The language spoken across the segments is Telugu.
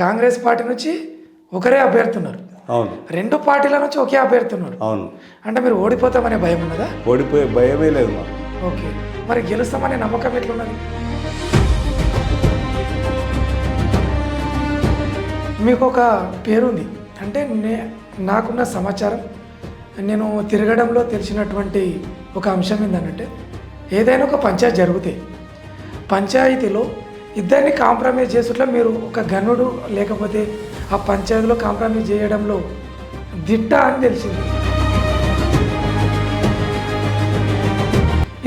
కాంగ్రెస్ పార్టీ నుంచి ఒకరే అభ్యర్థి ఉన్నారు. అవును. రెండు పార్టీల నుంచి ఒకే అభ్యర్థి ఉన్నారు. అవును. అంటే మీరు ఓడిపోతామనే భయం ఉన్నదా? ఓడిపోయే భయమే లేదు మాకు. ఓకే, మరి గెలుస్తామనే నమ్మకం ఎట్లున్నది? మీకు ఒక పేరుంది అంటే నాకున్న సమాచారం, నేను తిరగడంలో తెలిసినటువంటి ఒక అంశం ఏంటంటే, ఏదైనా ఒక పంచాయతీ జరిగితే పంచాయతీలో ఇద్దరిని కాంప్రమైజ్ చేసుట్లా మీరు ఒక గనుడు లేకపోతే ఆ పంచాయతీలో కాంప్రమైజ్ చేయడంలో దిట్ట అని తెలిసింది.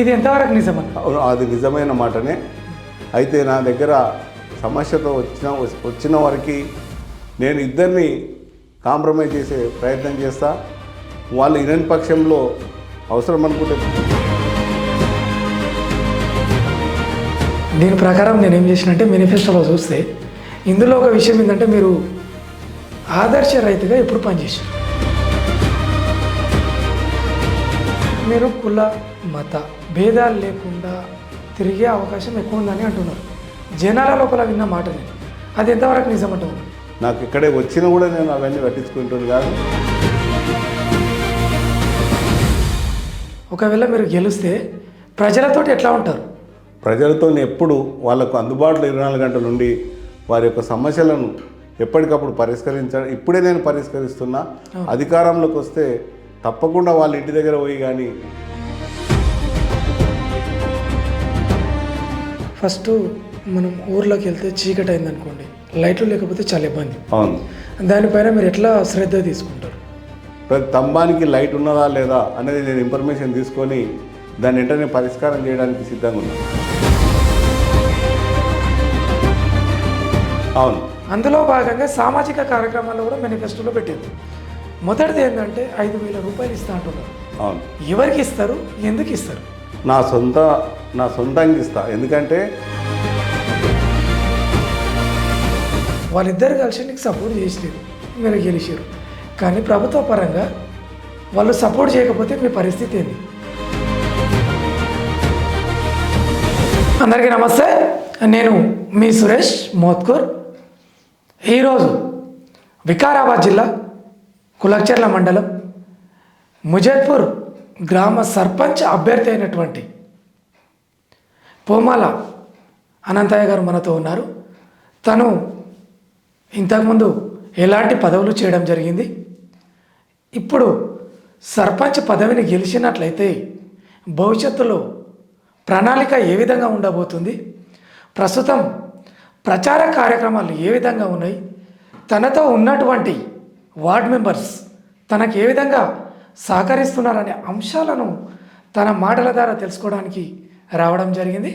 ఇది ఎంతవరకు నిజమని? అది నిజమైన మాటనే. అయితే నా దగ్గర సమస్యతో వచ్చిన వారికి నేను ఇద్దరిని కాంప్రమైజ్ చేసే ప్రయత్నం చేస్తా. వాళ్ళు ఇనని పక్షంలో అవసరం అనుకుంటే దీని ప్రకారం నేను ఏం చేసినంటే, మేనిఫెస్టోలో చూస్తే ఇందులో ఒక విషయం ఏంటంటే, మీరు ఆదర్శ రైతుగా ఎప్పుడు పనిచేశారు. మీరు కుల మత భేదాలు లేకుండా తిరిగే అవకాశం ఎక్కువ ఉందని అంటున్నారు. జనాల లోపల విన్న మాట నేను, అది ఎంతవరకు నిజమంటారు? నాకు ఇక్కడే వచ్చినా కూడా నేను అవన్నీ పట్టించుకుంటుంది కాదు. ఒకవేళ మీరు గెలిస్తే ప్రజలతోటి ఎట్లా ఉంటారు? ప్రజలతో ఎప్పుడు వాళ్ళకు అందుబాటులో 24 గంటలు ఉండి వారి యొక్క సమస్యలను ఎప్పటికప్పుడు పరిష్కరించడం. ఇప్పుడే నేను పరిష్కరిస్తున్నా. అధికారంలోకి వస్తే తప్పకుండా వాళ్ళ ఇంటి దగ్గర పోయి కానీ ఫస్ట్ మనం ఊర్లోకి వెళ్తే చీకటి అయిందనుకోండి, లైట్లు లేకపోతే చాలా ఇబ్బంది. అవును. దానిపైన మీరు ఎట్లా శ్రద్ధ తీసుకుంటారు? ప్రతి స్తంభానికి లైట్ ఉన్నదా లేదా అనేది నేను ఇన్ఫర్మేషన్ తీసుకొని దాన్ని వెంటనే పరిష్కారం చేయడానికి సిద్ధంగా ఉన్నాను. అవును. అందులో భాగంగా సామాజిక కార్యక్రమాల్లో కూడా మేనిఫెస్టోలో పెట్టింది. మొదటిది ఏంటంటే 5,000 రూపాయలు ఇస్తా అంటున్నారు. అవును. ఎవరికి ఇస్తారు, ఎందుకు ఇస్తారు? నా సొంతంగా ఇస్తా. ఎందుకంటే వాళ్ళిద్దరు కలిసి నీకు సపోర్ట్ చేసారు, మీరు గెలిచారు. కానీ ప్రభుత్వ పరంగా వాళ్ళు సపోర్ట్ చేయకపోతే మీ పరిస్థితి ఏంది? అందరికీ నమస్తే, నేను మీ సురేష్ మోత్కూర్. ఈరోజు వికారాబాద్ జిల్లా కులక్చర్ల మండలం ముజద్పూర్ గ్రామ సర్పంచ్ అభ్యర్థి అయినటువంటి పోమాల అనంతయ్య గారు మనతో ఉన్నారు. తను ఇంతకుముందు ఎలాంటి పదవులు చేయడం జరిగింది, ఇప్పుడు సర్పంచ్ పదవిని గెలిచినట్లయితే భవిష్యత్తులో ప్రణాళిక ఏ విధంగా ఉండబోతుంది, ప్రస్తుతం ప్రచార కార్యక్రమాలు ఏ విధంగా ఉన్నాయి, తనతో ఉన్నటువంటి వార్డ్ మెంబర్స్ తనకు ఏ విధంగా సహకరిస్తున్నారనే అంశాలను తన మాటల ద్వారా తెలుసుకోవడానికి రావడం జరిగింది.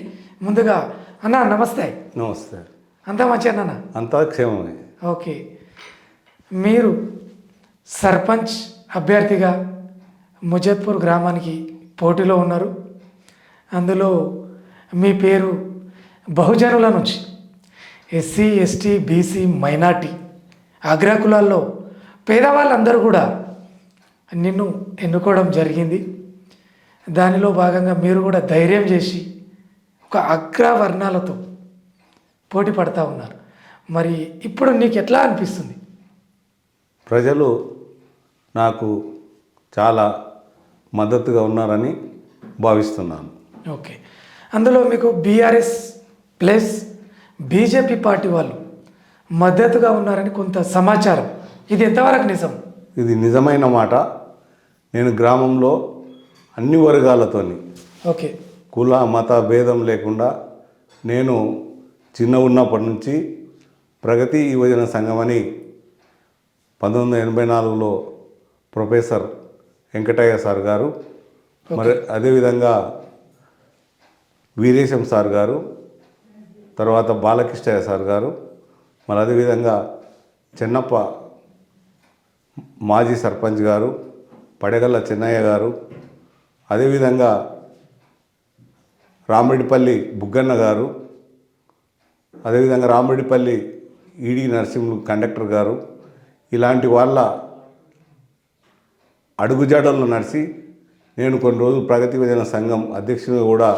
ముందుగా అన్న నమస్తే. నమస్తే. అంతా మంచిగా? అంతా క్షేమమే. ఓకే, మీరు సర్పంచ్ అభ్యర్థిగా ముజద్పూర్ గ్రామానికి పోటీలో ఉన్నారు. అందులో మీ పేరు బహుజనుల నుంచి ఎస్సీ ఎస్టీ బీసీ మైనార్టీ అగ్రకులాల్లో పేదవాళ్ళందరూ కూడా నిన్ను ఎన్నుకోవడం జరిగింది. దానిలో భాగంగా మీరు కూడా ధైర్యం చేసి ఒక అగ్రవర్ణాలతో పోటీ పడతా ఉన్నారు. మరి ఇప్పుడు నీకు ఎట్లా అనిపిస్తుంది? ప్రజలు నాకు చాలా మద్దతుగా ఉన్నారని భావిస్తున్నాను. ఓకే, అందులో మీకు బీఆర్ఎస్ ప్లస్ బీజేపీ పార్టీ వాళ్ళు మద్దతుగా ఉన్నారని కొంత సమాచారం, ఇది ఎంతవరకు నిజం? ఇది నిజమైన మాట. నేను గ్రామంలో అన్ని వర్గాలతోని, ఓకే, కుల మత భేదం లేకుండా నేను చిన్న ఉన్నప్పటి నుంచి ప్రగతి యువజన సంఘం అని 1984లో ప్రొఫెసర్ వెంకటయ్య సార్ గారు, మరి అదేవిధంగా వీరేశం సార్ గారు, తర్వాత బాలకృష్ణయ్య సార్ గారు, మరి అదేవిధంగా చెన్నప్ప మాజీ సర్పంచ్ గారు, పడగల్ల చెన్నయ్య గారు, అదేవిధంగా రామిరెడ్డిపల్లి బుగ్గన్న గారు, అదేవిధంగా రామిరెడ్డిపల్లి ఈడీ నరసింహులు కండక్టర్ గారు, ఇలాంటి వాళ్ళ అడుగుజాడల్లో నడిచి నేను కొన్ని రోజులు ప్రగతి యువజన సంఘం అధ్యక్షునిగా కూడా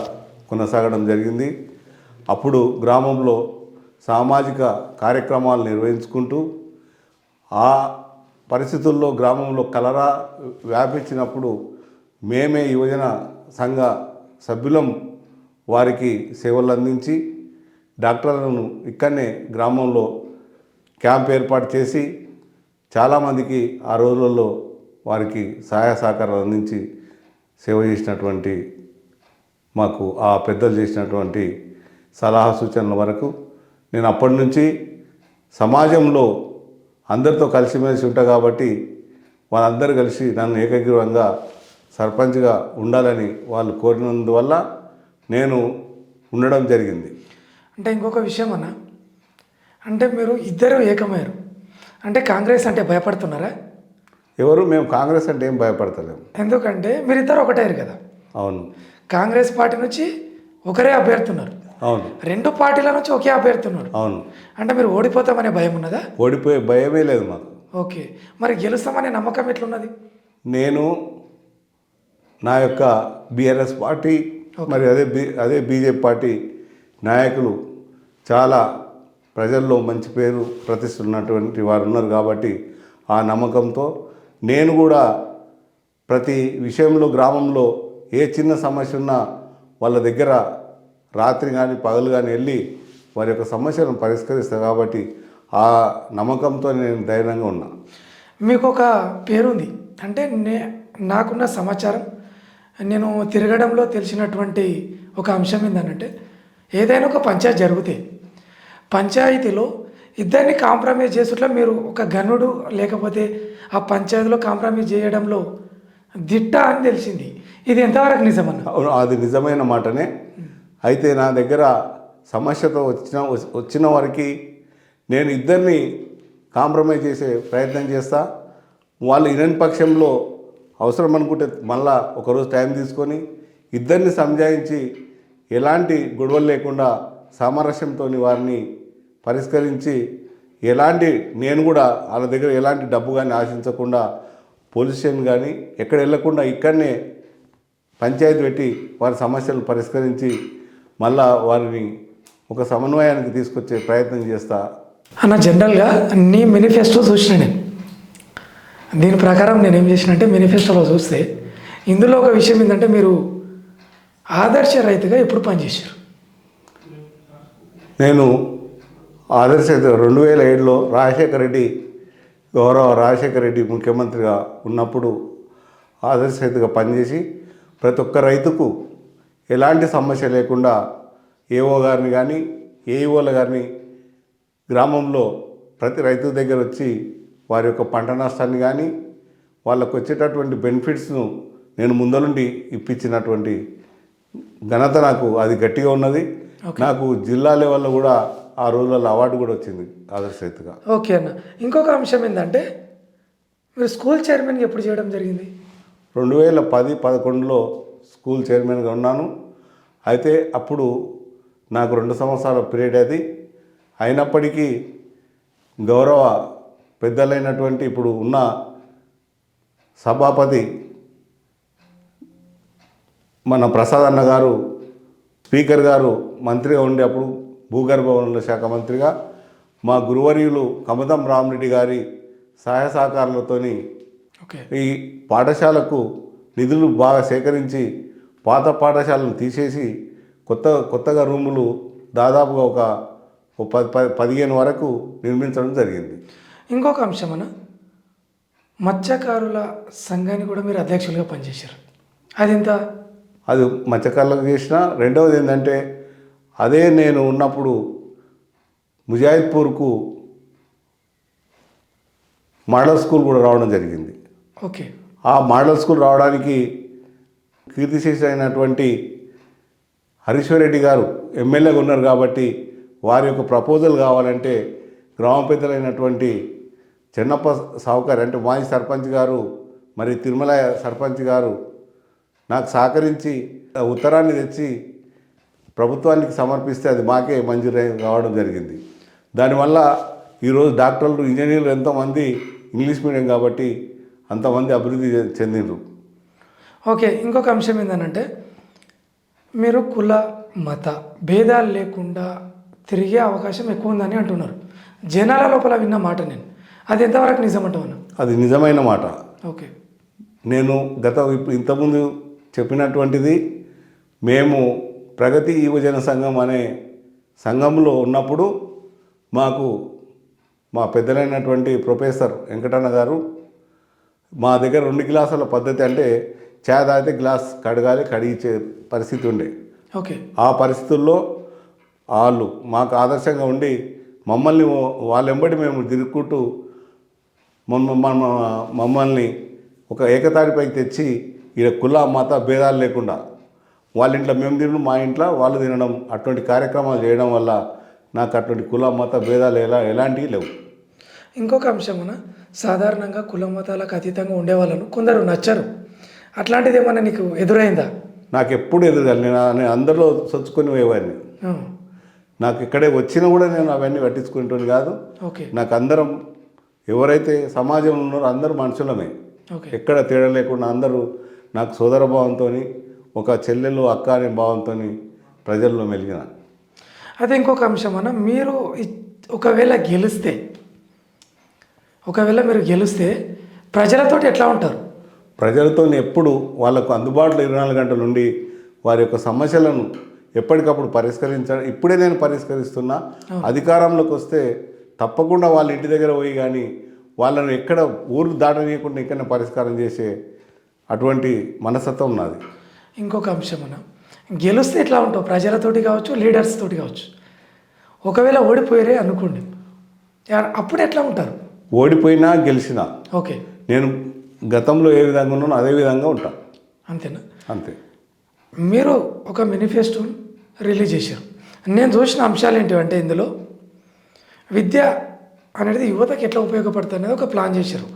కొనసాగడం జరిగింది. అప్పుడు గ్రామంలో సామాజిక కార్యక్రమాలు నిర్వహించుకుంటూ ఆ పరిస్థితుల్లో గ్రామంలో కలరా వ్యాపించినప్పుడు మేమే యువజన సంఘ సభ్యులం వారికి సేవలు అందించి డాక్టర్లను ఇక్కడనే గ్రామంలో క్యాంప్ ఏర్పాటు చేసి చాలామందికి ఆ రోజులలో వారికి సహాయ సహకారాలు అందించి సేవ చేసినటువంటి మాకు ఆ పెద్దలు చేసినటువంటి సలహా సూచనల వరకు నేను అప్పటి నుంచి సమాజంలో అందరితో కలిసిమెలిసి ఉంటా కాబట్టి వాళ్ళందరూ కలిసి నన్ను ఏకగ్రీవంగా సర్పంచ్గా ఉండాలని వాళ్ళు కోరినందువల్ల నేను ఉండడం జరిగింది. అంటే ఇంకొక విషయం అన్న, అంటే మీరు ఇద్దరు ఏకమయ్యారు అంటే కాంగ్రెస్ అంటే భయపడుతున్నారా? ఎవరు మేము కాంగ్రెస్ అంటే ఏం భయపడతలేము. ఎందుకంటే మీరిద్దరు ఒకటయ్యారు కదా. అవును. కాంగ్రెస్ పార్టీ నుంచి ఒకరే అభ్యర్థున్నారు, అవును. రెండు పార్టీల నుంచి ఒకే అభ్యర్థున్నారు. అవును. అంటే మీరు ఓడిపోతామనే భయం ఉన్నదా? ఓడిపోయే భయమే లేదు మాకు. ఓకే, మరి గెలుస్తామనే నమ్మకం ఎట్లున్నది? నేను నా యొక్క బీఆర్ఎస్ పార్టీ మరి అదే బీజేపీ పార్టీ నాయకులు చాలా ప్రజల్లో మంచి పేరు ప్రతిస్తున్నటువంటి వారు ఉన్నారు కాబట్టి ఆ నమ్మకంతో నేను కూడా ప్రతి విషయంలో గ్రామంలో ఏ చిన్న సమస్య ఉన్నా వాళ్ళ దగ్గర రాత్రి కానీ పగలు కానీ వెళ్ళి వారి యొక్క సమస్యలను పరిష్కరిస్తాను కాబట్టి ఆ నమ్మకంతో నేను ధైర్యంగా ఉన్నా. మీకు ఒక పేరుంది అంటే నాకున్న సమాచారం, నేను తిరగడంలో తెలిసినటువంటి ఒక అంశం ఏంటంటే ఏదైనా ఒక పంచాయతీ జరిగితే పంచాయతీలో ఇద్దరిని కాంప్రమైజ్ చేసుట్లా మీరు ఒక గనుడు లేకపోతే ఆ పంచాయతీలో కాంప్రమైజ్ చేయడంలో దిట్ట అని తెలిసింది. ఇది ఎంతవరకు నిజమన్నా? అది నిజమైన మాటనే. అయితే నా దగ్గర సమస్యతో వచ్చిన వారికి నేను ఇద్దరిని కాంప్రమైజ్ చేసే ప్రయత్నం చేస్తా. వాళ్ళు ఇరని పక్షంలో అవసరం అనుకుంటే మళ్ళా ఒకరోజు టైం తీసుకొని ఇద్దరిని సంజాయించి ఎలాంటి గొడవలు లేకుండా సామరస్యంతో వారిని పరిష్కరించి నేను కూడా వాళ్ళ దగ్గర ఎలాంటి డబ్బు కానీ ఆశించకుండా పోలీస్ స్టేషన్ కానీ ఎక్కడ వెళ్ళకుండా ఇక్కడనే పంచాయతీ పెట్టి వారి సమస్యలు పరిష్కరించి మళ్ళా వారిని ఒక సమన్వయానికి తీసుకొచ్చే ప్రయత్నం చేస్తా. అన్న జనరల్గా నీ మేనిఫెస్టో చూసిన నేను దీని ప్రకారం నేనేం చేసినంటే మేనిఫెస్టోలో చూస్తే ఇందులో ఒక విషయం ఏంటంటే మీరు ఆదర్శ రైతుగా ఎప్పుడు పనిచేశారు? నేను ఆదర్శ 2007లో గౌరవ రాజశేఖర రెడ్డి ముఖ్యమంత్రిగా ఉన్నప్పుడు ఆదర్శ రైతుగా పనిచేసి ప్రతి ఒక్క రైతుకు ఎలాంటి సమస్య లేకుండా ఏఓ గారిని కానీ ఏఈఓల గారిని గ్రామంలో ప్రతి రైతు దగ్గర వచ్చి వారి యొక్క పంట నష్టాన్ని కానీ వాళ్ళకు వచ్చేటటువంటి బెనిఫిట్స్ను నేను ముందరుండి ఇప్పించినటువంటి ఘనత నాకు అది గట్టిగా ఉన్నది. నాకు జిల్లా లెవెల్లో కూడా ఆ రోజులలో అవార్డు కూడా వచ్చింది ఆదర్శ రైతుగా. ఓకే అన్న, ఇంకొక అంశం ఏంటంటే మీరు స్కూల్ చైర్మన్గా ఎప్పుడు చేయడం జరిగింది? 2010-11లో స్కూల్ చైర్మన్గా ఉన్నాను. అయితే అప్పుడు నాకు 2 సంవత్సరాల పీరియడ్ అది. అయినప్పటికీ గౌరవ పెద్దలైనటువంటి ఇప్పుడు ఉన్న సభాపతి మన ప్రసాద్ అన్న గారు, స్పీకర్ గారు మంత్రిగా ఉండే అప్పుడు భూగర్భ వనరుల శాఖ మంత్రిగా మా గురువర్యులు కమతం రామరెడ్డి గారి సహాయ సహకారాలతోని ఈ పాఠశాలకు నిధులు బాగా సేకరించి పాత పాఠశాలను తీసేసి కొత్తగా రూములు దాదాపుగా ఒక 15 వరకు నిర్మించడం జరిగింది. ఇంకొక అంశం అన్న, మత్స్యకారుల సంఘాన్ని కూడా మీరు అధ్యక్షులుగా పనిచేశారు. అది మత్స్యకారులకు చేసిన. రెండవది ఏంటంటే అదే నేను ఉన్నప్పుడు ముజాహిద్పూర్కు మోడల్ స్కూల్ కూడా రావడం జరిగింది. ఓకే, ఆ మోడల్ స్కూల్ రావడానికి కీర్తిశేషి అయినటువంటి హరీశ్వర్ గారు ఎమ్మెల్యేగా ఉన్నారు కాబట్టి వారి యొక్క ప్రపోజల్ కావాలంటే గ్రామ పెద్దలైనటువంటి చెన్నప్ప సావుకారు అంటే మాజీ సర్పంచ్ గారు మరి తిరుమల సర్పంచ్ గారు నాకు సహకరించి ఉత్తరాన్ని తెచ్చి ప్రభుత్వానికి సమర్పిస్తే అది మాకే మంజూరు కావడం జరిగింది. దానివల్ల ఈరోజు డాక్టర్లు, ఇంజనీర్లు ఎంతోమంది ఇంగ్లీష్ మీడియం కాబట్టి అంతమంది అభివృద్ధి చెందిండ్రు. ఓకే, ఇంకొక అంశం ఏంటంటే మీరు కుల మత భేదాలు లేకుండా తిరిగే అవకాశం ఎక్కువ ఉందని అంటున్నారు. జనాల లోపల విన్న మాట నేను, అది ఎంతవరకు నిజమంటావు అన్న? అది నిజమైన మాట. ఓకే. నేను ఇంతకుముందు చెప్పినటువంటిది, మేము ప్రగతి యువజన సంఘం అనే సంఘంలో ఉన్నప్పుడు మాకు మా పెద్దలైనటువంటి ప్రొఫెసర్ వెంకటన్న గారు మా దగ్గర 2 గ్లాసుల పద్ధతి, అంటే చాయ్ తాగితే గ్లాస్ కడగాలి, కడిగించే పరిస్థితి ఉండే. ఓకే. ఆ పరిస్థితుల్లో వాళ్ళు మాకు ఆదర్శంగా ఉండి మమ్మల్ని వాళ్ళెంబడి మేము తిరుగుకుంటూ మమ్మల్ని ఒక ఏకతాటిపైకి తెచ్చి ఈడ కుల మత భేదాలు లేకుండా వాళ్ళ ఇంట్లో మేము తినడం, మా ఇంట్లో వాళ్ళు తినడం, అటువంటి కార్యక్రమాలు చేయడం వల్ల నాకు అటువంటి కుల మత భేదాలు ఎలాంటివి లేవు. ఇంకొక అంశమున, సాధారణంగా కుల మతాలకు అతీతంగా ఉండేవాళ్ళను కొందరు నచ్చరు. అట్లాంటిది ఏమన్నా నీకు ఎదురైందా? నాకు ఎప్పుడు ఎదురుగాలి. నేను అందరిలో సొచ్చుకొని పోయేవాడిని. నాకు ఇక్కడే వచ్చినా కూడా నేను అవన్నీ పట్టించుకుంటుంది కాదు. ఓకే. నాకు అందరం ఎవరైతే సమాజంలో ఉన్నారో అందరూ మనుషులమే. ఎక్కడ తేడా లేకుండా అందరూ నాకు సోదర భావంతో, ఒక చెల్లెలు అక్క అనే భావంతో ప్రజల్లో మెలిగిన. అదే ఇంకొక అంశం అన్న, మీరు ఒకవేళ మీరు గెలిస్తే ప్రజలతోటి ఎట్లా ఉంటారు? ప్రజలతో ఎప్పుడు వాళ్ళకు అందుబాటులో 24 గంటలు ఉండి వారి యొక్క సమస్యలను ఎప్పటికప్పుడు పరిష్కరించడం. ఇప్పుడే నేను పరిష్కరిస్తున్నా. అధికారంలోకి వస్తే తప్పకుండా వాళ్ళ ఇంటి దగ్గర పోయి కానీ వాళ్ళను ఎక్కడ ఊరు దాటనీయకుండా ఇక్కడ పరిష్కారం చేసే అటువంటి మనస్తత్వం ఉన్నది. ఇంకొక అంశం అన్న, గెలిస్తే ఎట్లా ఉంటావు? ప్రజలతోటి కావచ్చు, లీడర్స్ తోటి కావచ్చు. ఒకవేళ ఓడిపోయారే అనుకోండి, అప్పుడు ఎట్లా ఉంటారు? ఓడిపోయినా గెలిచినా ఓకే, నేను గతంలో ఏ విధంగా ఉన్నానో అదే విధంగా ఉంటాను. అంతేనా? అంతే. మీరు ఒక మేనిఫెస్టో రిలీజ్ చేశారు. నేను చూసిన అంశాలు ఏంటివంటే, ఇందులో విద్య అనేది యువతకి ఎట్లా ఉపయోగపడుతుంది అనేది ఒక ప్లాన్ చేశారు.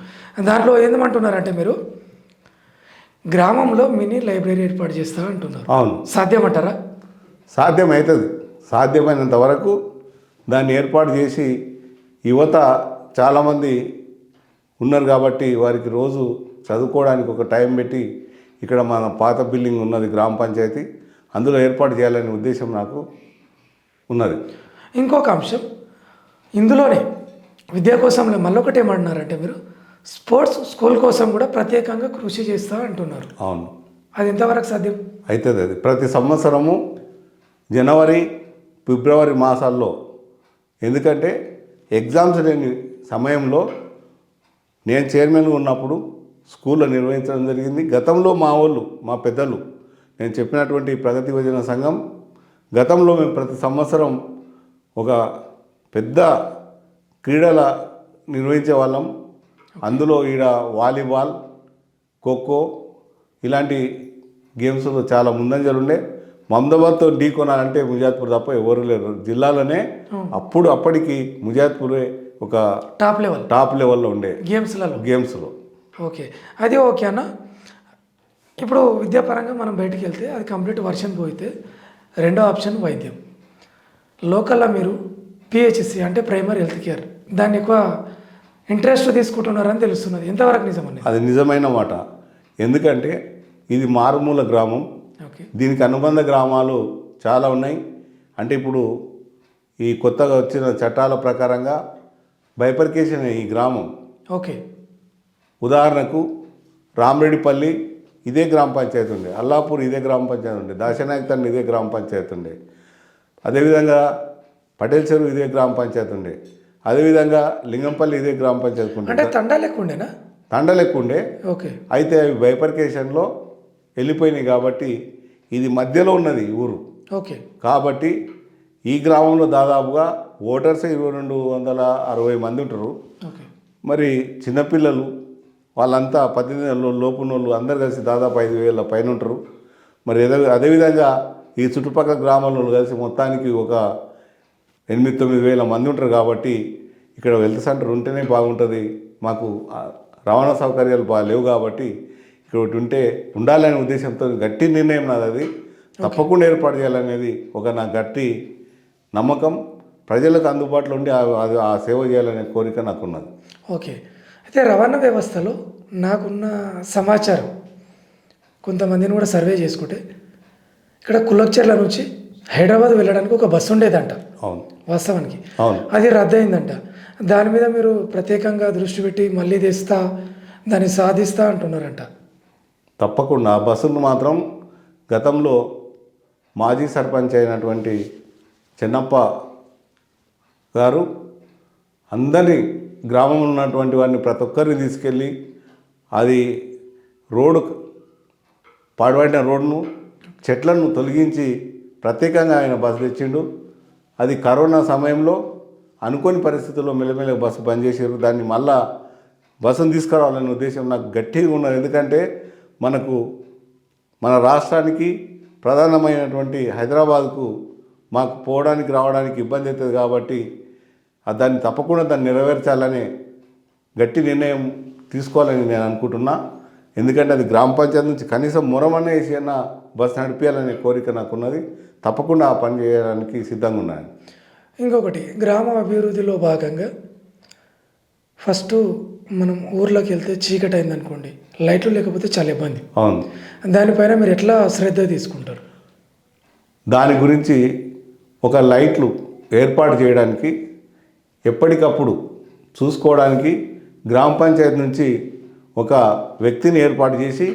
దాంట్లో ఏందమంటున్నారంటే, మీరు గ్రామంలో మినీ లైబ్రరీ ఏర్పాటు చేస్తా అంటున్నారు. అవును. సాధ్యమంటారా? సాధ్యమవుతుంది. సాధ్యమైనంత వరకు దాన్ని ఏర్పాటు చేసి, యువత చాలామంది ఉన్నారు కాబట్టి వారికి రోజు చదువుకోవడానికి ఒక టైం పెట్టి, ఇక్కడ మన పాత బిల్డింగ్ ఉన్నది గ్రామ పంచాయతీ, అందులో ఏర్పాటు చేయాలనే ఉద్దేశం నాకు ఉన్నది. ఇంకొక అంశం, ఇందులోనే విద్య కోసం మళ్ళొకటి ఏమంటున్నారంటే, మీరు స్పోర్ట్స్ స్కూల్ కోసం కూడా ప్రత్యేకంగా కృషి చేస్తా అంటున్నారు. అవును. అది ఎంతవరకు సాధ్యం అవుతుంది? అది ప్రతి సంవత్సరము జనవరి, ఫిబ్రవరి మాసాల్లో, ఎందుకంటే ఎగ్జామ్స్ లేని సమయంలో నేను చైర్మన్గా ఉన్నప్పుడు స్కూల్లో నిర్వహించడం జరిగింది. గతంలో మా పెద్దలు నేను చెప్పినటువంటి ప్రగతి యువజన సంఘం గతంలో మేము ప్రతి సంవత్సరం ఒక పెద్ద క్రీడల నిర్వహించే వాళ్ళం. అందులో ఈడ వాలీబాల్, ఖోఖో ఇలాంటి గేమ్స్లో చాలా ముందంజలు ఉండే. మమదాబాద్తో ఢీకొనాలంటే ముజాద్పూర్ తప్ప ఎవరు లేరు జిల్లాలోనే. అప్పటికి ముజాద్పూరే ఒక టాప్ లెవెల్లో ఉండే గేమ్స్లో. ఓకే, అది ఓకే అన్న. ఇప్పుడు విద్యాపరంగా మనం బయటికి వెళ్తే అది కంప్లీట్ వర్షన్ పోయితే, రెండో ఆప్షన్ వైద్యం. లోకల్లో మీరు పిహెచ్సి అంటే ప్రైమరీ హెల్త్ కేర్, దాన్ని ఎక్కువ ఇంట్రెస్ట్ తీసుకుంటున్నారని తెలుస్తున్నది. ఎంతవరకు నిజమండి? అది నిజమైన మాట. ఎందుకంటే ఇది మారుమూల గ్రామం. దీనికి అనుబంధ గ్రామాలు చాలా ఉన్నాయి. అంటే ఇప్పుడు ఈ కొత్తగా వచ్చిన చట్టాల ప్రకారంగా బైపర్కేషన్ ఈ గ్రామం. ఓకే. ఉదాహరణకు రామరెడ్డిపల్లి ఇదే గ్రామ పంచాయతీ ఉండే, అల్లాపూర్ ఇదే గ్రామ పంచాయతీ ఉండే, దాశనాయకతన్ ఇదే గ్రామ పంచాయతీ ఉండే, అదేవిధంగా పటేల్ చెరువు ఇదే గ్రామ పంచాయతీ ఉండే, అదేవిధంగా లింగంపల్లి ఇదే గ్రామ పంచాయతీ ఉండే. అంటే తండాలు ఎక్కువ ఉండే. ఓకే. అయితే అవి బైపర్కేషన్లో వెళ్ళిపోయినాయి కాబట్టి ఇది మధ్యలో ఉన్నది ఊరు. ఓకే. కాబట్టి ఈ గ్రామంలో దాదాపుగా ఓటర్స్ 2260 మంది ఉంటారు. మరి చిన్నపిల్లలు వాళ్ళంతా 18 లోపున వాళ్ళు అందరు కలిసి దాదాపు 5000 పైన ఉంటారు. మరి అదేవిధంగా ఈ చుట్టుపక్కల గ్రామాల్లో కలిసి మొత్తానికి ఒక 8-9 వేల మంది ఉంటారు. కాబట్టి ఇక్కడ హెల్త్ సెంటర్ ఉంటేనే బాగుంటుంది. మాకు రవాణా సౌకర్యాలు లేవు కాబట్టి ఇక్కడ ఒకటి ఉండాలనే ఉద్దేశంతో గట్టి నిర్ణయం నాది. అది తప్పకుండా ఏర్పాటు చేయాలనేది ఒక నా గట్టి నమ్మకం. ప్రజలకు అందుబాటులో ఉండి ఆ సేవ చేయాలనే కోరిక నాకున్నది. ఓకే. అయితే రవాణా వ్యవస్థలో నాకున్న సమాచారం, కొంతమందిని కూడా సర్వే చేసుకుంటే, ఇక్కడ కులక్చర్ల నుంచి హైదరాబాద్ వెళ్ళడానికి ఒక బస్సు ఉండేదంట అవును వాస్తవానికి. అవును అది రద్దయిందంట. దాని మీద మీరు ప్రత్యేకంగా దృష్టి పెట్టి మళ్ళీ తెస్తా దాన్ని సాధిస్తా అంటున్నారంట. తప్పకుండా ఆ బస్సును మాత్రం గతంలో మాజీ సర్పంచ్ అయినటువంటి చెన్నప్ప గారు అందరి గ్రామంలో ఉన్నటువంటి వారిని ప్రతి ఒక్కరిని తీసుకెళ్ళి అది రోడ్డు పాడుబడిన రోడ్డును చెట్లను తొలగించి ప్రత్యేకంగా ఆయన బస్సు తెచ్చిండు. అది కరోనా సమయంలో అనుకోని పరిస్థితుల్లో మెల్లమెల్లగా బస్సు బంద్ చేసారు. దాన్ని మళ్ళా బస్సును తీసుకురావాలనే ఉద్దేశం నాకు గట్టిగా ఉన్నది. ఎందుకంటే మన రాష్ట్రానికి ప్రధానమైనటువంటి హైదరాబాద్కు మాకు పోవడానికి రావడానికి ఇబ్బంది అవుతుంది కాబట్టి దాన్ని తప్పకుండా దాన్ని నెరవేర్చాలనే గట్టి నిర్ణయం తీసుకోవాలని నేను అనుకుంటున్నా. ఎందుకంటే అది గ్రామ పంచాయతీ నుంచి కనీసం మురమన్న వేసి అన్న బస్సు నడిపించాలనే కోరిక నాకున్నది. తప్పకుండా ఆ పని చేయడానికి సిద్ధంగా ఉన్నాను. ఇంకొకటి, గ్రామ అభివృద్ధిలో భాగంగా ఫస్ట్ మనం ఊర్లోకి వెళ్తే చీకటి అయిందనుకోండి, లైట్లు లేకపోతే చాలా ఇబ్బంది. అవును, దానిపైన మీరు ఎట్లా శ్రద్ధ తీసుకుంటారు? దాని గురించి ఒక లైట్లు ఏర్పాటు చేయడానికి ఎప్పటికప్పుడు చూసుకోవడానికి గ్రామ పంచాయతీ నుంచి ఒక వ్యక్తిని ఏర్పాటు చేసి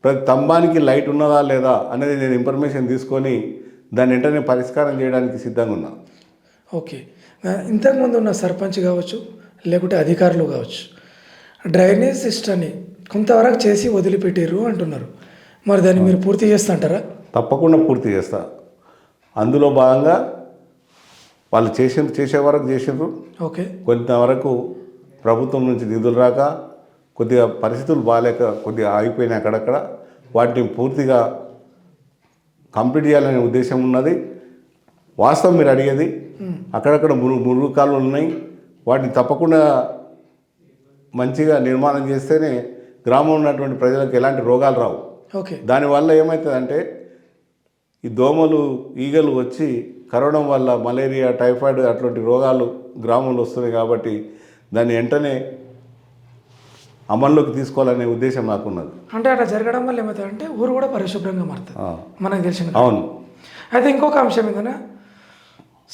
ప్రతి స్తంభానికి లైట్ ఉన్నదా లేదా అనేది నేను ఇన్ఫర్మేషన్ తీసుకొని దాన్ని వెంటనే పరిష్కారం చేయడానికి సిద్ధంగా ఉన్నా. ఓకే, ఇంతకుముందు ఉన్న సర్పంచ్ కావచ్చు లేకుంటే అధికారులు కావచ్చు డ్రైనేజ్ సిస్టమ్ని కొంతవరకు చేసి వదిలిపెట్టారు అంటున్నారు. మరి దాన్ని మీరు పూర్తి చేస్తుంటారా? తప్పకుండా పూర్తి చేస్తా. అందులో భాగంగా వాళ్ళు చేసే వరకు చేసిండ్రు. ఓకే, కొంతవరకు ప్రభుత్వం నుంచి నిధులు రాక కొద్దిగా పరిస్థితులు బాగాలేక కొద్దిగా ఆగిపోయినాయి అక్కడక్కడ. వాటిని పూర్తిగా కంప్లీట్ చేయాలనే ఉద్దేశం ఉన్నది. వాస్తవం మీరు అడిగేది, అక్కడక్కడ మురుగు కాలువలు ఉన్నాయి. వాటిని తప్పకుండా మంచిగా నిర్మాణం చేస్తేనే గ్రామంలో ఉన్నటువంటి ప్రజలకు ఎలాంటి రోగాలు రావు. ఓకే, దానివల్ల ఏమవుతుందంటే ఈ దోమలు ఈగలు వచ్చి కరవడం వల్ల మలేరియా టైఫాయిడ్ అటువంటి రోగాలు గ్రామంలో వస్తున్నాయి. కాబట్టి దాన్ని వెంటనే అమల్లోకి తీసుకోవాలనే ఉద్దేశం నాకున్నది. అంటే అట్లా జరగడం వల్ల ఏమవుతుందంటే ఊరు కూడా పరిశుభ్రంగా మారుతుంది మనకు తెలిసిన. అవును. అయితే ఇంకొక అంశం ఏంటంటే,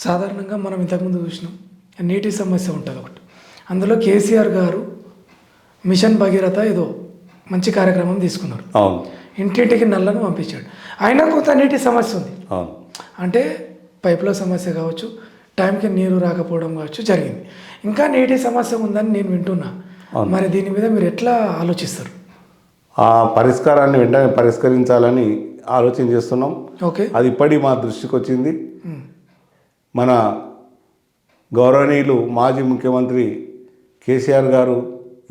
సాధారణంగా మనం ఇంతకుముందు చూసినాం నీటి సమస్య ఉంటుంది ఒకటి. అందులో కేసీఆర్ గారు మిషన్ భగీరథ ఏదో మంచి కార్యక్రమం తీసుకున్నారు. అవును, ఇంటింటికి నల్లను పంపించాడు. అయినా కొంత నీటి సమస్య ఉంది. అవును, అంటే పైపుల సమస్య కావచ్చు, టైంకి నీరు రాకపోవడం కావచ్చు జరిగింది. ఇంకా నీటి సమస్య ఉందని నేను వింటున్నా. మరి దీని మీద మీరు ఎట్లా ఆలోచిస్తారు? ఆ పరిష్కారాన్ని వెంటనే పరిష్కరించాలని ఆలోచన చేస్తున్నాం. ఓకే, అది ఇప్పటి మా దృష్టికి వచ్చింది. మన గౌరవనీయులు మాజీ ముఖ్యమంత్రి కేసీఆర్ గారు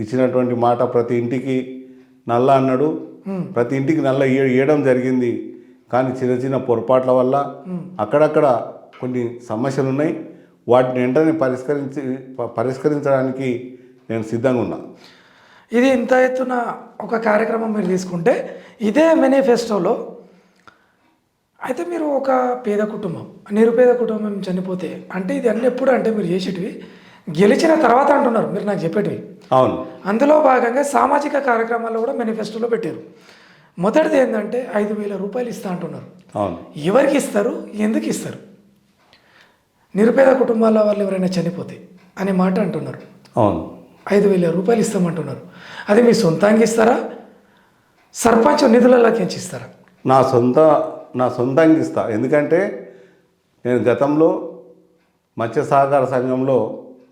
ఇచ్చినటువంటి మాట, ప్రతి ఇంటికి నల్ల అన్నాడు. ప్రతి ఇంటికి నల్ల ఇవ్వడం జరిగింది. కానీ చిన్న చిన్న పొరపాట్ల వల్ల అక్కడక్కడ కొన్ని సమస్యలు ఉన్నాయి. వాటిని వెంటనే పరిష్కరించడానికి నేను సిద్ధంగా ఉన్నా. ఇది ఇంత ఎత్తున ఒక కార్యక్రమం మీరు తీసుకుంటే ఇదే మేనిఫెస్టోలో అయితే మీరు ఒక పేద కుటుంబం, నిరుపేద కుటుంబం చనిపోతే అంటే ఇది అన్ని ఎప్పుడు అంటే మీరు చేసేటివి గెలిచిన తర్వాత అంటున్నారు మీరు నాకు చెప్పేటివి. అవును, అందులో భాగంగా సామాజిక కార్యక్రమాల్లో కూడా మేనిఫెస్టోలో పెట్టారు. మొదటిది ఏంటంటే 5,000 రూపాయలు ఇస్తా అంటున్నారు. అవును, ఎవరికి ఇస్తారు, ఎందుకు ఇస్తారు? నిరుపేద కుటుంబాల వాళ్ళు ఎవరైనా చనిపోతే అనే మాట అంటున్నారు. అవును, 5,000 రూపాయలు ఇస్తామంటున్నారు. అది మీ సొంతంగా ఇస్తారా, సర్పంచ్ నిధులలోకి ఇస్తారా? నా సొంతంగా ఇస్తా. ఎందుకంటే నేను గతంలో మత్స్య సహకార సంఘంలో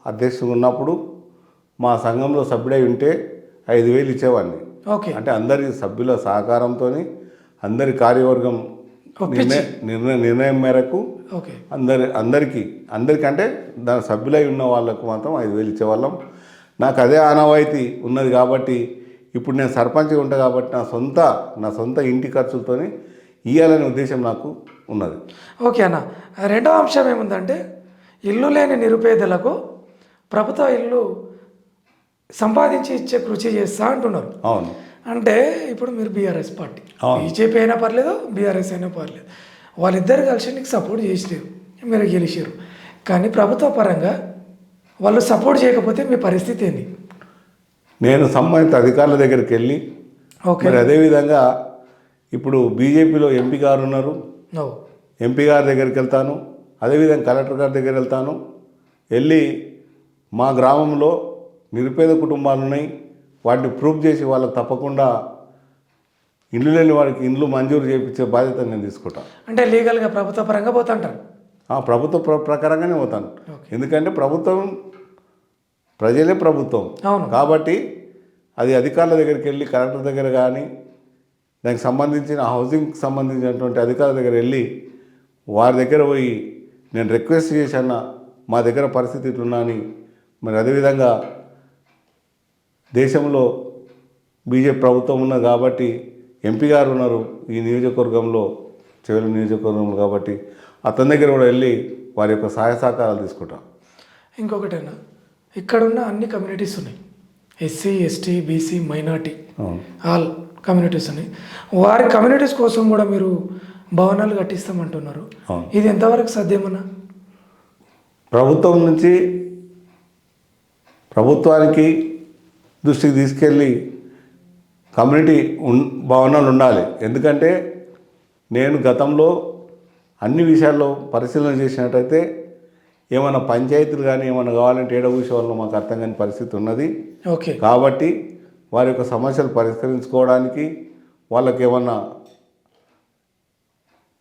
అధ్యక్షుడు ఉన్నప్పుడు మా సంఘంలో సభ్యుడై ఉంటే 5,000 ఇచ్చేవాడిని. ఓకే, అంటే అందరి సభ్యుల సహకారంతో అందరి కార్యవర్గం నిర్ణయం మేరకు ఓకే, అందరికంటే దాని సభ్యులై ఉన్న వాళ్ళకు మాత్రం 5,000 ఇచ్చేవాళ్ళం. నాకు అదే ఆనవాయితీ ఉన్నది కాబట్టి ఇప్పుడు నేను సర్పంచ్గా ఉంటా కాబట్టి నా సొంత ఇంటి ఖర్చులతో ఇవ్వాలనే ఉద్దేశం నాకు ఉన్నది. ఓకే అన్న, రెండవ అంశం ఏముందంటే ఇల్లు లేని నిరుపేదలకు ప్రభుత్వ ఇల్లు సంపాదించి ఇచ్చే కృషి చేస్తా అంటున్నారు. అవును, అంటే ఇప్పుడు మీరు బీఆర్ఎస్ పార్టీ, బీజేపీ అయినా పర్లేదు, బీఆర్ఎస్ అయినా పర్లేదు, వాళ్ళిద్దరు కలిసి నీకు సపోర్ట్ చేసిలేరు, మీరు గెలిచారు. కానీ ప్రభుత్వ పరంగా వాళ్ళు సపోర్ట్ చేయకపోతే మీ పరిస్థితి ఏంది? నేను సంబంధిత అధికారుల దగ్గరికి వెళ్ళి, ఓకే, మరి అదేవిధంగా ఇప్పుడు బీజేపీలో ఎంపీ గారు ఉన్నారు, ఎంపీ గారి దగ్గరికి వెళ్తాను, అదేవిధంగా కలెక్టర్ గారి దగ్గర వెళ్తాను. వెళ్ళి మా గ్రామంలో నిరుపేద కుటుంబాలు ఉన్నాయి, వాటిని ప్రూఫ్ చేసి వాళ్ళకి తప్పకుండా ఇల్లు లేని వారికి ఇండ్లు మంజూరు చేయించే బాధ్యత నేను తీసుకుంటాను. అంటే లీగల్గా ప్రభుత్వ పరంగా పోతుంటారు? ప్రభుత్వ ప్రకారంగానే పోతాను. ఎందుకంటే ప్రభుత్వం ప్రజలే ప్రభుత్వం. అవును. కాబట్టి అది అధికారుల దగ్గరికి వెళ్ళి కలెక్టర్ దగ్గర కానీ దానికి సంబంధించిన హౌసింగ్కి సంబంధించినటువంటి అధికారుల దగ్గర వెళ్ళి వారి దగ్గర పోయి నేను రిక్వెస్ట్ చేశాను, మా దగ్గర పరిస్థితి ఇట్లున్నా అని. మరి అదేవిధంగా దేశంలో బీజేపీ ప్రభుత్వం ఉన్నది కాబట్టి ఎంపీ గారు ఉన్నారు ఈ నియోజకవర్గంలో, చెవెలి నియోజకవర్గంలో, కాబట్టి అతని దగ్గర కూడా వెళ్ళి వారి యొక్క సహాయ సహకారాలు తీసుకుంటాం. ఇంకొకటైనా ఇక్కడున్న అన్ని కమ్యూనిటీస్ ఉన్నాయి, SC ST BC minority all communities ఉన్నాయి. వారి కమ్యూనిటీస్ కోసం కూడా మీరు భవనాలు కట్టిస్తామంటున్నారు. ఇది ఎంతవరకు సాధ్యమన్నా? ప్రభుత్వం నుంచి ప్రభుత్వానికి దృష్టికి తీసుకెళ్ళి కమ్యూనిటీ భవనాలు ఉండాలి. ఎందుకంటే నేను గతంలో అన్ని విషయాల్లో పరిశీలన చేసినట్టయితే ఏమైనా పంచాయతీలు కానీ ఏమైనా కావాలంటే ఏడవ విషయంలో మాకు అర్థం కాని పరిస్థితి ఉన్నది. ఓకే. కాబట్టి వారి యొక్క సమస్యలు పరిష్కరించుకోవడానికి వాళ్ళకి ఏమన్నా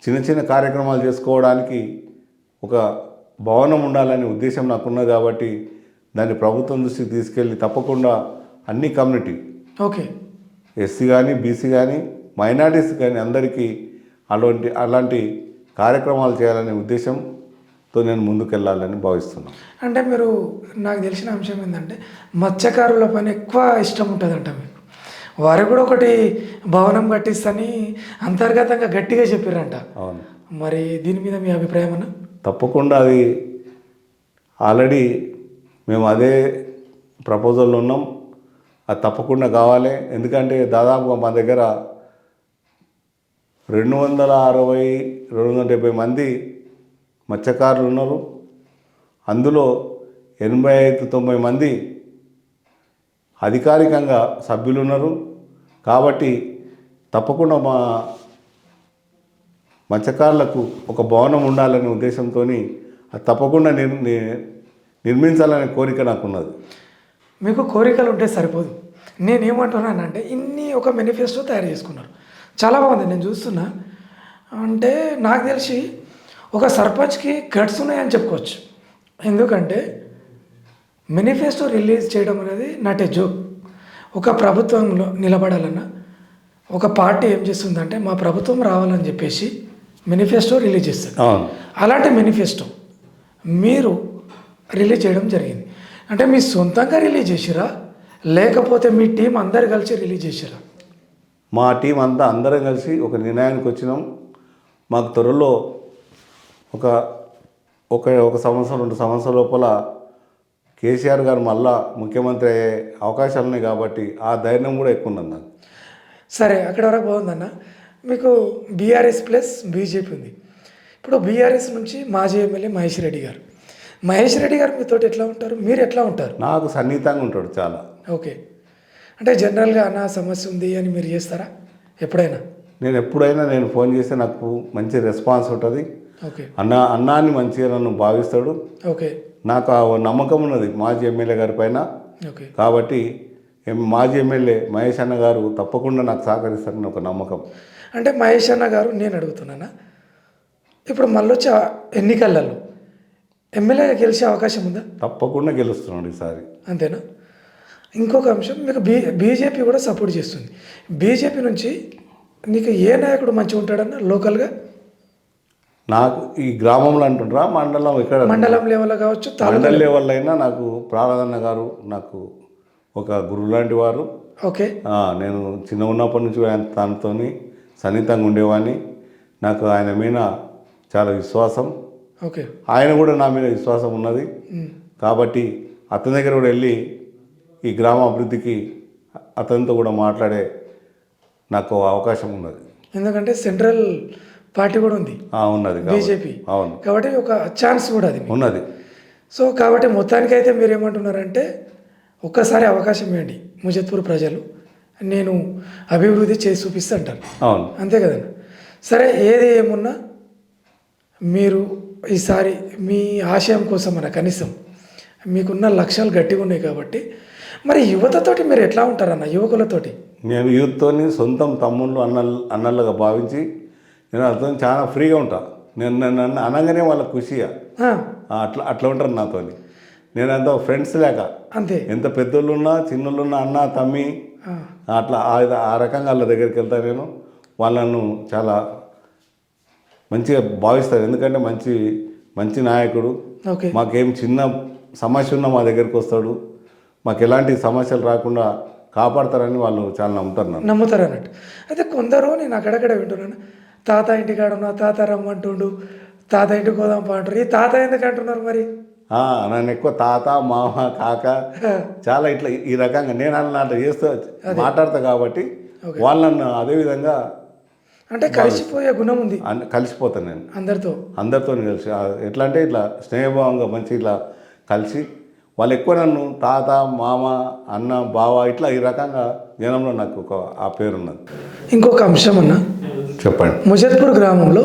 చిన్న చిన్న కార్యక్రమాలు చేసుకోవడానికి ఒక భవనం ఉండాలనే ఉద్దేశం నాకున్నది. కాబట్టి దాన్ని ప్రభుత్వం దృష్టికి తీసుకెళ్ళి తప్పకుండా అన్ని కమ్యూనిటీ, ఓకే, ఎస్సీ కానీ బీసీ కానీ మైనారిటీస్ కానీ అందరికీ అలాంటి కార్యక్రమాలు చేయాలనే ఉద్దేశంతో నేను ముందుకెళ్ళాలని భావిస్తున్నాను. అంటే మీరు నాకు తెలిసిన అంశం ఏంటంటే మత్స్యకారుల పని ఎక్కువ ఇష్టం ఉంటుందంట మీకు. వారు కూడా ఒకటి భవనం కట్టిస్తని అంతర్గతంగా గట్టిగా చెప్పారంట. అవును. మరి దీని మీద మీ అభిప్రాయం అన్న? తప్పకుండా అది ఆల్రెడీ మేము అదే ప్రపోజల్లో ఉన్నాం. అది తప్పకుండా కావాలి. ఎందుకంటే దాదాపుగా మా దగ్గర 270 మంది మత్స్యకారులు ఉన్నారు. అందులో 85-90 మంది అధికారికంగా సభ్యులు ఉన్నారు. కాబట్టి తప్పకుండా మా మత్స్యకారులకు ఒక భవనం ఉండాలనే ఉద్దేశంతో అది తప్పకుండా నిర్మించాలనే కోరిక నాకున్నది. మీకు కోరికలు ఉంటే సరిపోదు. నేనేమంటున్నానంటే ఇన్ని ఒక మేనిఫెస్టో తయారు చేసుకున్నారు, చాలా బాగుంది, నేను చూస్తున్నా. అంటే నాకు తెలిసి ఒక సర్పంచ్కి గట్స్ ఉన్నాయని చెప్పుకోవచ్చు. ఎందుకంటే మేనిఫెస్టో రిలీజ్ చేయడం అనేది నాట్ ఏ జోక్. ఒక ప్రభుత్వంలో నిలబడాలన్నా ఒక పార్టీ ఏం చేస్తుందంటే మా ప్రభుత్వం రావాలని చెప్పేసి మేనిఫెస్టో రిలీజ్ చేస్తుంది. అలాంటి మేనిఫెస్టో మీరు రిలీజ్ చేయడం జరిగింది. అంటే మీ సొంతంగా రిలీజ్ చేసిరా లేకపోతే మీ టీం అందరు కలిసి రిలీజ్ చేసిరా? మా టీం అంతా అందరం కలిసి ఒక నిర్ణయానికి వచ్చినాం. మాకు త్వరలో ఒక సంవత్సరం 2 సంవత్సరాల లోపల కేసీఆర్ గారు మళ్ళా ముఖ్యమంత్రి అయ్యే అవకాశాలు ఉన్నాయి. కాబట్టి ఆ ధైర్యం కూడా ఎక్కువ ఉన్నది నాకు. సరే, అక్కడ వరకు బాగుందన్న. మీకు బీఆర్ఎస్ ప్లస్ బీజేపీ ఉంది. ఇప్పుడు బీఆర్ఎస్ నుంచి మాజీ ఎమ్మెల్యే మహేష్ రెడ్డి గారు మీతో ఎట్లా ఉంటారు? మీరు ఎట్లా ఉంటారు? నాకు సన్నిహితంగా ఉంటాడు చాలా. ఓకే. అంటే జనరల్గా అన్న సమస్య ఉంది అని మీరు చేస్తారా ఎప్పుడైనా? నేను ఫోన్ చేస్తే నాకు మంచి రెస్పాన్స్ ఉంటుంది. ఓకే. అన్నాన్ని మంచిగా నన్ను భావిస్తాడు. ఓకే. నాకు ఆ నమ్మకం ఉన్నది మాజీ ఎమ్మెల్యే గారి పైన. ఓకే. కాబట్టి మాజీ ఎమ్మెల్యే మహేష్ అన్న గారు తప్పకుండా నాకు సహకరిస్తారని ఒక నమ్మకం. అంటే మహేష్ అన్న గారు, నేను అడుగుతున్నానా, ఇప్పుడు మళ్ళీ వచ్చే ఎన్నికలలో ఎమ్మెల్యేగా గెలిచే అవకాశం ఉందా? తప్పకుండా గెలుస్తున్నాడు ఈసారి. అంతేనా? ఇంకొక అంశం, మీకు బీజేపీ కూడా సపోర్ట్ చేస్తుంది. బీజేపీ నుంచి నీకు ఏ నాయకుడు మంచిగా ఉంటాడన్న లోకల్గా? నాకు ఈ గ్రామంలో అంటుండ్రా మండలం ఇక్కడ మండలం లెవెల్ కావచ్చు, మండల లెవెల్ అయినా నాకు ప్రాణాదన్న గారు నాకు ఒక గురువు లాంటి వారు. ఓకే. నేను చిన్న ఉన్నప్పటి నుంచి తనతో సన్నిహితంగా ఉండేవాడిని. నాకు ఆయన మీద చాలా విశ్వాసం. ఓకే. ఆయన కూడా నా మీద విశ్వాసం ఉన్నది. కాబట్టి అతని దగ్గర కూడా వెళ్ళి ఈ గ్రామ అభివృద్ధికి అతనితో కూడా మాట్లాడే నాకు అవకాశం ఉన్నది. ఎందుకంటే సెంట్రల్ పార్టీ కూడా ఉంది, ఉన్నది బీజేపీ. అవును. కాబట్టి ఒక ఛాన్స్ కూడా అది ఉన్నది. సో కాబట్టి మొత్తానికైతే మీరు ఏమంటున్నారంటే ఒక్కసారి అవకాశం ఇవ్వండి ముజత్పూర్ ప్రజలు, నేను అభివృద్ధి చేసి చూపిస్తా అంటారు. అవును. అంతే కదండి. సరే, ఏది ఏమున్నా మీరు ఈసారి మీ ఆశయం కోసం మన కనీసం మీకున్న లక్ష్యాలు గట్టిగా ఉన్నాయి కాబట్టి మరి యువతతోటి మీరు ఎట్లా ఉంటారన్న యువకులతోటి? నేను యూత్తోని సొంతం తమ్ముళ్ళు అన్నలుగా భావించి నేను అతను చాలా ఫ్రీగా ఉంటా. నేను నన్ను అనగానే వాళ్ళకి ఖుషిగా ఆ, అట్లా ఉంటారు నాతోని. నేను అంత ఫ్రెండ్స్ లేక అంతే. ఎంత పెద్దోళ్ళు ఉన్నా చిన్నోళ్ళు ఉన్నా అన్న తమ్మి ఆ, అట్లా ఆ రకంగా వాళ్ళ దగ్గరికి వెళ్తా. నేను వాళ్ళను చాలా మంచిగా భావిస్తారు. ఎందుకంటే మంచి మంచి నాయకుడు. ఓకే. మాకేం చిన్న సమస్య ఉన్నా మా దగ్గరికి వస్తాడు. మాకు ఎలాంటి సమస్యలు రాకుండా కాపాడతారని వాళ్ళు చాలా నమ్ముతారు నన్ను. నమ్ముతారు అన్నట్టు. అయితే కొందరు నేను అక్కడక్కడ వింటున్నాను, తాత ఇంటికాడ ఉన్నా తాత రమ్మంటుండు, తాత ఇంటికి పోదాం పా అంటారు. ఈ తాత ఎందుకు అంటున్నారు మరి? నన్ను ఎక్కువ తాత మామ కాక చాలా ఇట్లా ఈ రకంగా నేను అట్లా చేస్తూ మాట్లాడతా కాబట్టి వాళ్ళు నన్ను అదేవిధంగా అంటే కలిసిపోయే గుణం ఉంది కలిసిపోతాను నేను అందరితో కలిసి. ఎట్లా అంటే ఇట్లా స్నేహభావంగా మంచి ఇట్లా కలిసి వాళ్ళు ఎక్కువ నన్ను తాత మామ అన్న బావ ఇట్లా ఈ రకంగా జనంలో నాకు ఒక ఆ పేరున్నది. ఇంకొక అంశం అన్న, చెప్పండి. ముజత్పూర్ గ్రామంలో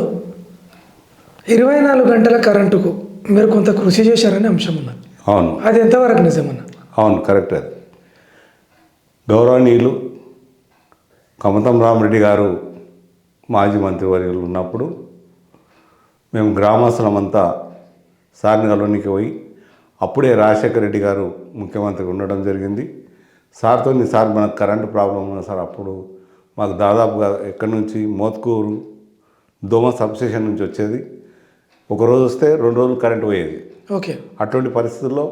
24 గంటల కరెంటుకు మీరు కొంత కృషి చేశారనే అంశం ఉన్నది. అవును, అది ఎంతవరకు నిజమన్నా? అవును, కరెక్ట్. అది గౌరవనీయులు కమతం రామరెడ్డి గారు మాజీ మంత్రివర్యులు ఉన్నప్పుడు మేము గ్రామస్తులమంతా సార్ని కలవనికి పోయి, అప్పుడే రాజశేఖర రెడ్డి గారు ముఖ్యమంత్రి ఉండడం జరిగింది. సార్తో సార్ మనకు కరెంటు ప్రాబ్లం ఉంది సార్. అప్పుడు మాకు దాదాపుగా ఎక్కడి నుంచి మోత్కూరు దోమ సబ్స్టేషన్ నుంచి వచ్చేది. ఒకరోజు వస్తే 2 రోజులు కరెంటు పోయేది. ఓకే. అటువంటి పరిస్థితుల్లో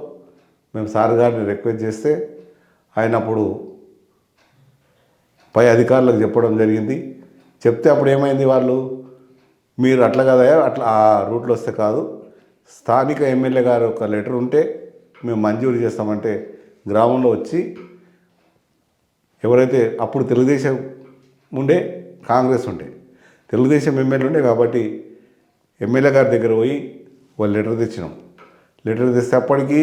మేము సార్ గారిని రిక్వెస్ట్ చేస్తే ఆయన అప్పుడు పై అధికారులకు చెప్పడం జరిగింది. చెప్తే అప్పుడు ఏమైంది, వాళ్ళు మీరు అట్లా కదా అట్లా ఆ రూట్లో వస్తే కాదు, స్థానిక ఎమ్మెల్యే గారు ఒక లెటర్ ఉంటే మేము మంజూరు చేస్తామంటే గ్రామంలో వచ్చి ఎవరైతే అప్పుడు తెలుగుదేశం ఉండే కాంగ్రెస్ ఉండే తెలుగుదేశం ఎమ్మెల్యే ఉండే కాబట్టి ఎమ్మెల్యే గారి దగ్గర పోయి వాళ్ళు లెటర్ తెచ్చినాం. లెటర్ తెస్తే అప్పటికి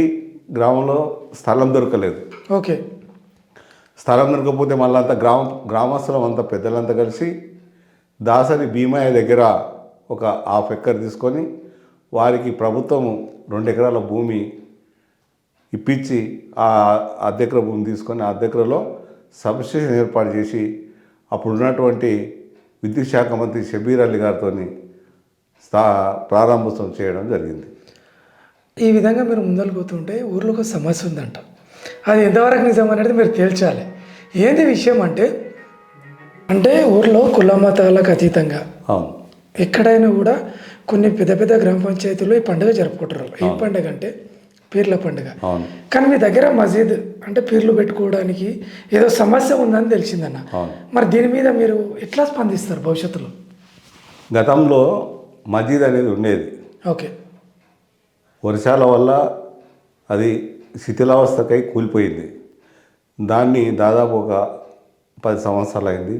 గ్రామంలో స్థలం దొరకలేదు. ఓకే. స్థలం దొరకకపోతే మళ్ళీ అంతా గ్రామస్తులం అంతా పెద్దలంతా కలిసి దాసరి భీమయ్య దగ్గర ఒక 1/2 ఎకర్ తీసుకొని వారికి ప్రభుత్వం 2 ఎకరాల భూమి ఇప్పించి ఆ అర్ధ ఎకర భూమి తీసుకొని ఆ అర్ధ ఎకరలో సబ్స్టేషన్ ఏర్పాటు చేసి అప్పుడు ఉన్నటువంటి విద్యుత్ శాఖ మంత్రి షబీర్ అలీ గారితో ప్రారంభోత్సవం చేయడం జరిగింది. ఈ విధంగా మీరు ముందరకు పోతుంటే ఊర్లో ఒక సమస్య ఉందంట. అది ఎంతవరకు నిజం అనేది మీరు తేల్చాలి. ఏంది విషయం అంటే ఊర్లో కుల మతాలకు అతీతంగా అవును, ఎక్కడైనా కూడా కొన్ని పెద్ద పెద్ద గ్రామ పంచాయతీల్లో ఈ పండుగ జరుపుకుంటారు. ఈ పండుగ అంటే పీర్ల పండుగ. అవును. కానీ మీ దగ్గర మసీద్ అంటే పీర్లు పెట్టుకోవడానికి ఏదో సమస్య ఉందని తెలిసిందన్న. మరి దీని మీద మీరు ఎట్లా స్పందిస్తారు భవిష్యత్తులో? గతంలో మసీద్ అనేది ఉండేది. ఓకే. వర్షాల వల్ల అది శిథిలావస్థకై కూలిపోయింది. దాన్ని దాదాపు ఒక 10 సంవత్సరాలు అయింది.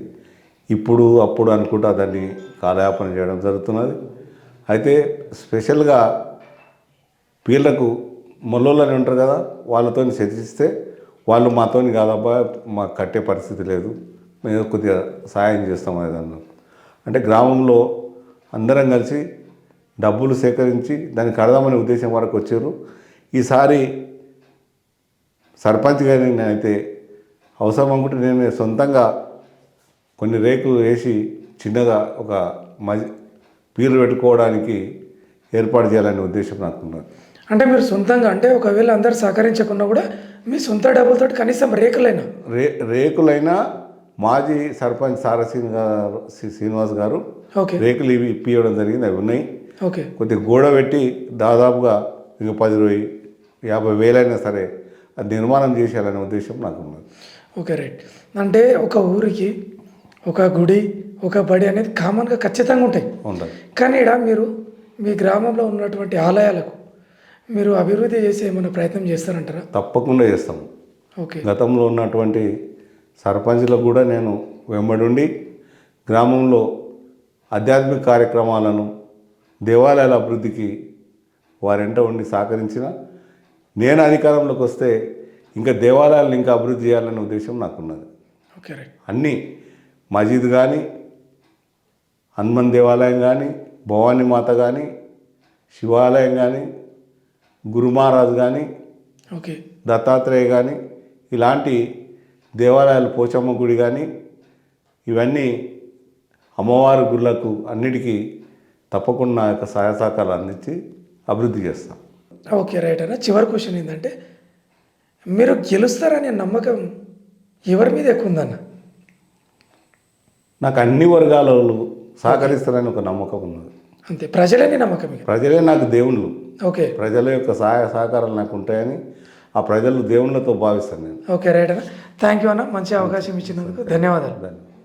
ఇప్పుడు అప్పుడు అనుకుంటా దాన్ని కాలయాపన చేయడం జరుగుతున్నది. అయితే స్పెషల్గా పీర్లకు మొల్లోళ్ళని ఉంటారు కదా, వాళ్ళతో చర్చిస్తే వాళ్ళు మాతోని కాదబ్బా మాకు కట్టే పరిస్థితి లేదు, మేము కొద్దిగా సాయం చేస్తాం అన్నారు. అంటే గ్రామంలో అందరం కలిసి డబ్బులు సేకరించి దాన్ని కడదామనే ఉద్దేశం వరకు వచ్చారు. ఈసారి సర్పంచ్ గారిని అయితే అవసరం అనుకుంటే నేను సొంతంగా కొన్ని రేకులు వేసి చిన్నగా ఒక పీర్లు పెట్టుకోవడానికి ఏర్పాటు చేయాలనే ఉద్దేశం నాకున్నది. అంటే మీరు సొంతంగా అంటే ఒకవేళ అందరు సహకరించకుండా కూడా మీ సొంత డబ్బులతో కనీసం రేకులైనా మాజీ సర్పంచ్ శ్రీనివాస్ గారు రేకులు ఇవి ఇప్పియడం జరిగింది. అవి ఉన్నాయి. ఓకే. కొద్దిగా గోడ పెట్టి దాదాపుగా ఇంక 10,000-50 వేలైనా సరే అది నిర్మాణం చేసేయాలనే ఉద్దేశం నాకు ఉన్నది. Okay, right. అంటే ఒక ఊరికి ఒక గుడి ఒక బడి అనేది కామన్గా ఖచ్చితంగా ఉంటాయి. కానీ ఇక్కడ మీరు మీ గ్రామంలో ఉన్నటువంటి ఆలయాలకు మీరు అభివృద్ధి చేసే ఏమైనా ప్రయత్నం చేస్తారంటారా? తప్పకుండా చేస్తాము. ఓకే. గతంలో ఉన్నటువంటి సర్పంచ్లకు కూడా నేను వెంబడుండి గ్రామంలో ఆధ్యాత్మిక కార్యక్రమాలను దేవాలయాల అభివృద్ధికి వారెంట ఉండి సహకరించిన నేను అధికారంలోకి వస్తే ఇంకా దేవాలయాలను ఇంకా అభివృద్ధి చేయాలనే ఉద్దేశం నాకున్నది. Okay, right. అన్నీ మసీద్ కానీ హనుమాన్ దేవాలయం కానీ భవానీ మాత కానీ శివాలయం కానీ గురుమహారాజ్ కానీ ఓకే. దత్తాత్రేయ కానీ ఇలాంటి దేవాలయాలు పోచమ్మ గుడి కానీ ఇవన్నీ అమ్మవారి గుళ్ళకు అన్నిటికీ తప్పకుండా నా యొక్క సహాయ సహకారాలు అందించి అభివృద్ధి చేస్తాం. ఓకే రైట్ అన్న. చివరి క్వశ్చన్ ఏంటంటే మీరు గెలుస్తారనే నమ్మకం ఎవరి మీద ఎక్కువ ఉందన్న? నాకు అన్ని వర్గాల వాళ్ళు సహకరిస్తారని ఒక నమ్మకం ఉన్నది. అంతే, ప్రజలని నమ్మకం ఇక. ప్రజలే నాకు దేవుళ్ళు. ఓకే. ప్రజల యొక్క సహాయ సహకారాలు నాకు ఉంటాయని ఆ ప్రజలు దేవుళ్ళతో భావిస్తాను నేను. ఓకే రైట్ అన్న. థ్యాంక్ యూ అన్న, మంచి అవకాశం ఇచ్చినందుకు ధన్యవాదాలు. ధన్యవాదాలు.